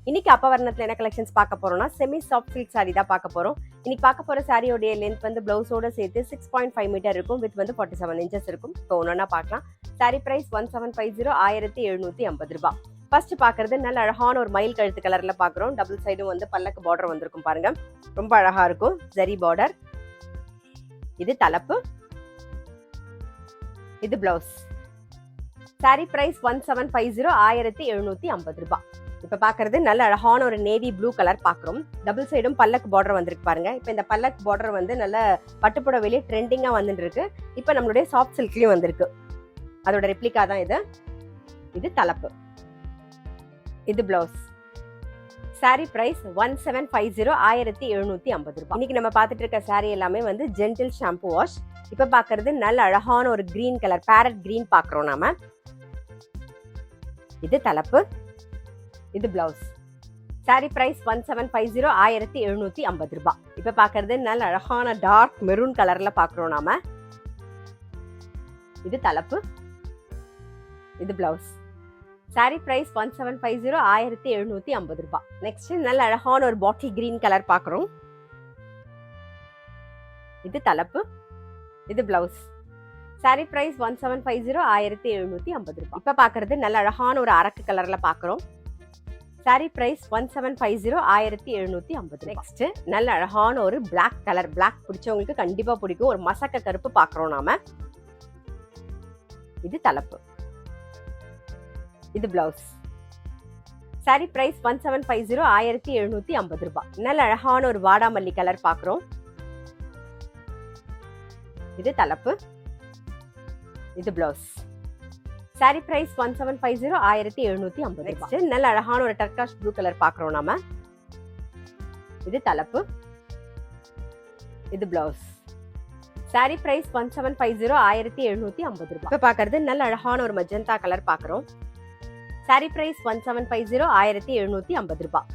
இன்னைக்கு அப்பவர்ணத்துல என்ன கலெக்ஷன்ஸ் பார்க்க போறோம்னா செமி சாஃப்ட் சில்க் சாரி தான் பார்க்க போறோம். இன்னைக்கு பார்க்க போற சாரியோட லென்த் வந்து பிளவுஸோட சேர்த்து 6.5 மீட்டர் இருக்கும். வித் வந்து 47 இன்ச்சஸ் இருக்கும். இப்போ ஒன்னொன்னா பார்க்கலாம். சாரி பிரைஸ் 1750 1750 ரூபாய். ஃபர்ஸ்ட் பாக்குறது நல்ல அழகான ஒரு மயில் கழுத்து கலர்ல பாக்குறோம். டபுள் சைடும் வந்து பல்லக்கு பார்டர் வந்திருக்கும் பாருங்க. ரொம்ப அழகா இருக்கும். ஜரி பார்டர். இது தலைப்பு. இது பிளவுஸ். சாரி பிரைஸ் 1750 1750 ரூபாய். இப்ப பாக்குறது நல்ல அழகான ஒரு நேவி ப்ளூ கலர் பாக்குறோம். டபுள் சைடும் பல்லக்கு பார்டர் வந்திருக்கு பாருங்க. இப்ப இந்த பல்லக்கு பார்டர் வந்து நல்ல பட்டுப்புடவையிலே ட்ரெண்டிங்கா வந்துட்டு இருக்கு. இப்ப நம்மளுடைய சாஃப்ட் சில்க்லயும் வந்திருக்கு. அதோட ரெப்ளிகா தான் இது. இது தலைப்பு. இது பிளவுஸ். சாரி பிரைஸ் 1750 1750 ரூபாய். இன்னைக்கு நம்ம பார்த்துட்டு இருக்க சாரி எல்லாமே வந்து ஜென்டில் ஷாம்பு வாஷ். இப்ப பாக்குறது நல்ல அழகான ஒரு கிரீன் கலர் பேரட் கிரீன் பாக்குறோம் நாம. இது தலைப்பு. இது பிளவுஸ். சாரி பிரைஸ் 1750 1750 ரூபாய். இப்ப பாக்குறது நல்ல அழகான டார்க் மெரூன் கலர்ல பாக்குறோம் நாம. இது தலைப்பு. இது பிளவுஸ். சாரி பிரைஸ் 1750 1750 ரூபாய். நெக்ஸ்ட் நல்ல அழகான ஒரு பாட்டில் கிரீன் கலர் பாக்குறோம். இது தலைப்பு. இது பிளவுஸ். சாரி பிரைஸ் 1750 1750 ரூபாய். இப்ப பாக்குறது நல்ல அழகான ஒரு அரக்கு கலர்ல பாக்குறோம். Sorry price 1750 1750. நெக்ஸ்ட் நல்ல அழகான ஒரு பிளாக் கலர். பிளாக் பிடிச்சவங்களுக்கு கண்டிப்பா பிடிக்கும். ஒரு மசக்க கருப்பு பாக்குறோம் நாம. இது தலைப்பு. இது பிளவுஸ். சாரி பிரைஸ் 1750 1750 ரூபாய். நல்ல அழகான ஒரு வாடாமல்லி கலர் பாக்குறோம். இது தலைப்பு. இது பிளவுஸ். Sorry price 1750 1750. நெக்ஸ்ட் நல்ல அழகான ஒரு டர்காஷ் ப்ளூ கலர் பாக்குறோம் நாம. இது தலைப்பு. இது பிளவுஸ். சாரி பிரைஸ் 1750 1750 ரூபாய். இப்ப பாக்குறது நல்ல அழகான ஒரு மஜந்தா கலர் பாக்குறோம். சாரி பிரைஸ் 1750 1750 ரூபாய்.